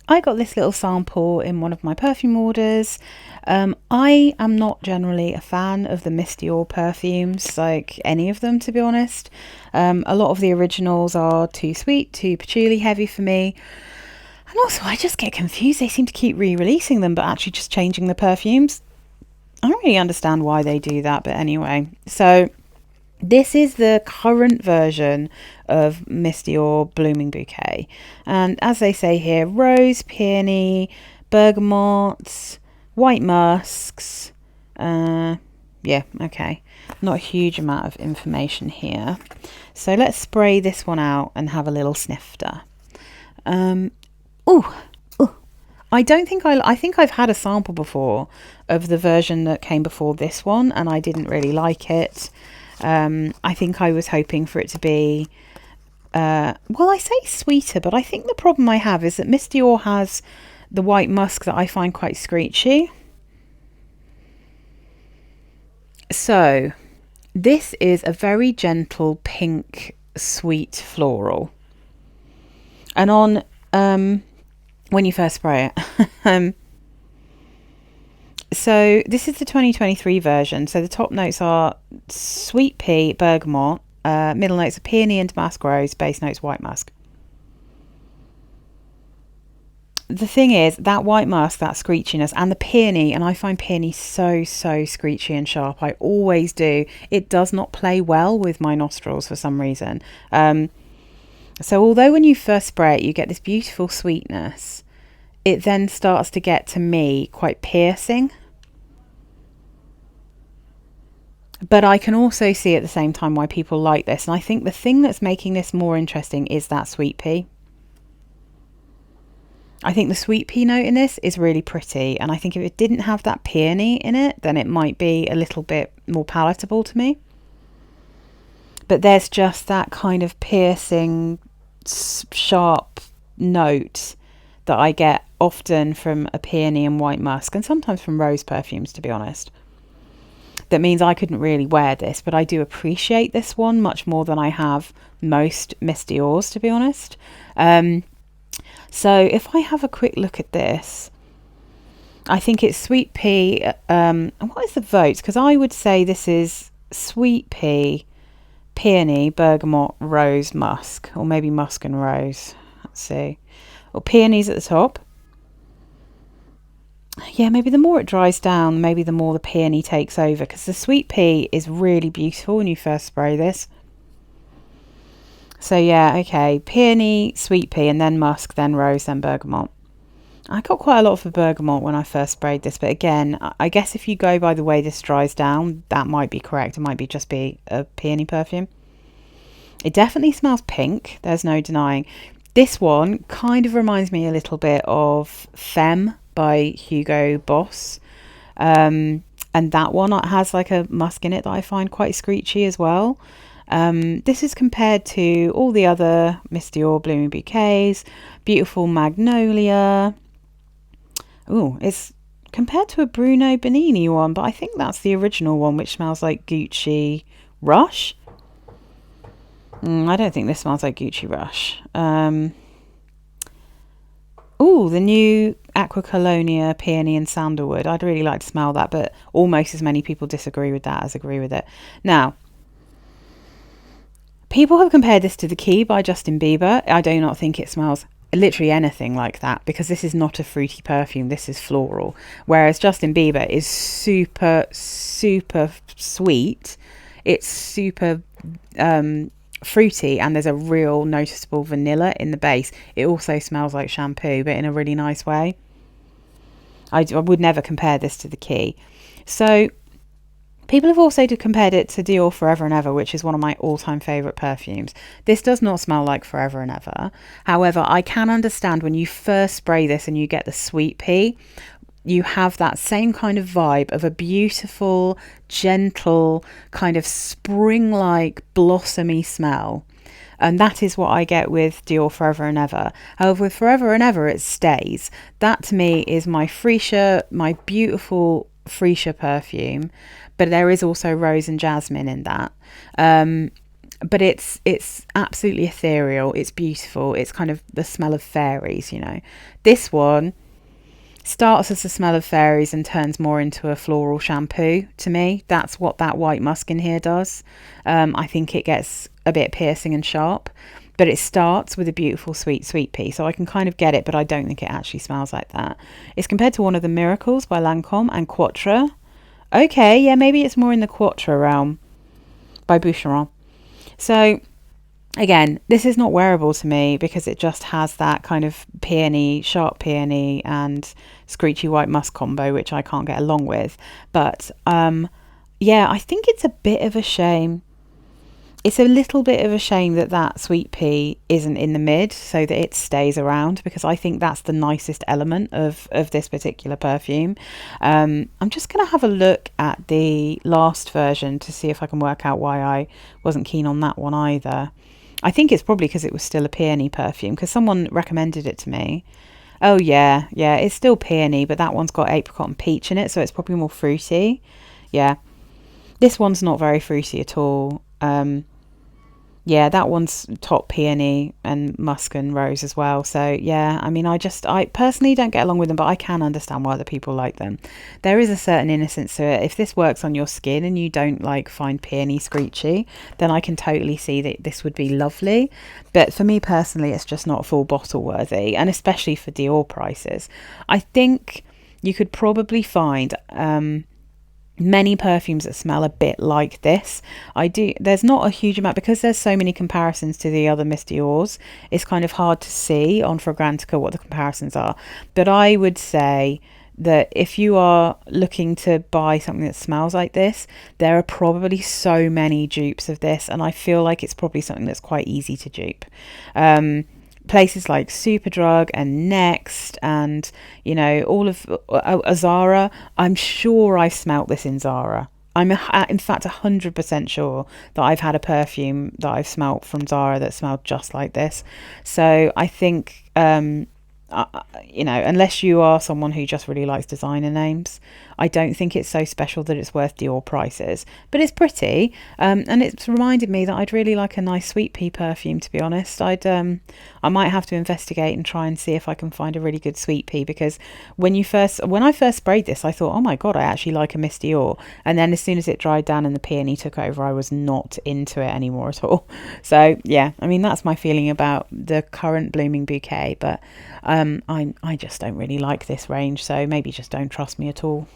I got this little sample in one of my perfume orders. I am not generally a fan of the Miss Dior perfumes, like any of them, to be honest. A lot of the originals are too sweet, too patchouli heavy for me. And also, I just get confused. They seem to keep re releasing them, but actually just changing the perfumes. I don't really understand why they do that, but anyway. So, this is the current version of Miss Dior Blooming Bouquet. And as they say here, rose, peony, bergamot, white musks. Yeah, okay. Not a huge amount of information here. So let's spray this one out and have a little snifter. Oh, I don't think I think I've had a sample before of the version that came before this one, and I didn't really like it. I think I was hoping for it to be, well, I say sweeter, but I think the problem I have is that Miss Dior has the white musk that I find quite screechy. So, this is a very gentle pink, sweet floral. And on, when you first spray it, so this is the 2023 version. So the top notes are sweet pea, bergamot, middle notes are peony and damask rose, base notes white musk. The thing is, that white musk, that screechiness, and the peony, and I find peony so screechy and sharp. I always do. It does not play well with my nostrils for some reason. So although when you first spray it, you get this beautiful sweetness, it then starts to get, to me, quite piercing. But I can also see at the same time why people like this. And I think the thing that's making this more interesting is that sweet pea. I think the sweet pea note in this is really pretty. And I think if it didn't have that peony in it, then it might be a little bit more palatable to me. But there's just that kind of piercing, sharp note that I get often from a peony and white musk, and sometimes from rose perfumes, to be honest. That means I couldn't really wear this, but I do appreciate this one much more than I have most Miss Dior's, to be honest. So if I have a quick look at this, I think it's sweet pea. What is the votes? Because I would say this is sweet pea, peony, bergamot, rose, musk, or maybe musk and rose. Let's see. Or peonies at the top. Yeah, maybe the more it dries down, maybe the more the peony takes over, because the sweet pea is really beautiful when you first spray this. So yeah, okay, peony, sweet pea, and then musk, then rose, then bergamot. I got quite a lot of the bergamot when I first sprayed this, but again, I guess if you go by the way this dries down, that might be correct. It might be just be a peony perfume. It definitely smells pink, there's no denying. This one kind of reminds me a little bit of Femme by Hugo Boss. And that one has like a musk in it that I find quite screechy as well. This is compared to all the other Miss Dior Blooming Bouquets. Beautiful Magnolia. Oh, it's compared to a Bruno Benini one, but I think that's the original one, which smells like Gucci Rush. I don't think this smells like Gucci Rush. Oh, the new Aqua Colonia Peony and Sandalwood. I'd really like to smell that, but almost as many people disagree with that as agree with it. Now, people have compared this to The Key by Justin Bieber. I do not think it smells literally anything like that, because this is not a fruity perfume. This is floral. Whereas Justin Bieber is super sweet. It's super fruity, and there's a real noticeable vanilla in the base. It also smells like shampoo, but in a really nice way. I would never compare this to The Key. So people have also compared it to Dior Forever and Ever, which is one of my all-time favourite perfumes. This does not smell like Forever and Ever. However, I can understand when you first spray this and you get the sweet pea, you have that same kind of vibe of a beautiful, gentle, kind of spring-like, blossomy smell. And that is what I get with Dior Forever and Ever. However, with Forever and Ever, it stays. That to me is my freesia, my beautiful freesia perfume. But there is also rose and jasmine in that. but it's absolutely ethereal. It's beautiful. It's kind of the smell of fairies, you know. This one starts as the smell of fairies and turns more into a floral shampoo to me. That's what that white musk in here does. I think it gets a bit piercing and sharp, but it starts with a beautiful sweet pea. So I can kind of get it, but I don't think it actually smells like that. It's compared to one of the Miracles by Lancome and Quatre. Okay, yeah, maybe it's more in the Quatre realm by Boucheron. So again, this is not wearable to me because it just has that kind of peony, sharp peony and screechy white musk combo, which I can't get along with. But yeah, I think it's a bit of a shame. It's a little bit of a shame that that sweet pea isn't in the mid so that it stays around, because I think that's the nicest element of this particular perfume. I'm just going to have a look at the last version to see if I can work out why I wasn't keen on that one either. I think it's probably because it was still a peony perfume, because someone recommended it to me. Oh yeah, it's still peony, but that one's got apricot and peach in it, so it's probably more fruity. Yeah, this one's not very fruity at all. Yeah, that one's top peony and musk and rose as well. So yeah, I mean, I personally don't get along with them, but I can understand why other people like them. There is a certain innocence to it. If this works on your skin and you don't like find peony screechy, then I can totally see that this would be lovely. But for me personally, it's just not full bottle worthy, and especially for Dior prices. I think you could probably find many perfumes that smell a bit like this. There's not a huge amount, because there's so many comparisons to the other Miss Dior's. It's kind of hard to see on Fragrantica what the comparisons are, but I would say that if you are looking to buy something that smells like this, there are probably so many dupes of this, and I feel like it's probably something that's quite easy to dupe. Places like Superdrug and Next and, you know, all of Zara. I'm sure I smelt this in Zara. I'm in fact 100% sure that I've had a perfume that I've smelt from Zara that smelled just like this. So I think, you know, unless you are someone who just really likes designer names, I don't think it's so special that it's worth Dior prices. But it's pretty, and it's reminded me that I'd really like a nice sweet pea perfume, to be honest. I might have to investigate and try and see if I can find a really good sweet pea, because when I first sprayed this, I thought, oh my god, I actually like a Miss Dior. And then as soon as it dried down and the peony took over, I was not into it anymore at all. So yeah, I mean, that's my feeling about the current blooming Bouquet. But I just don't really like this range, so maybe just don't trust me at all.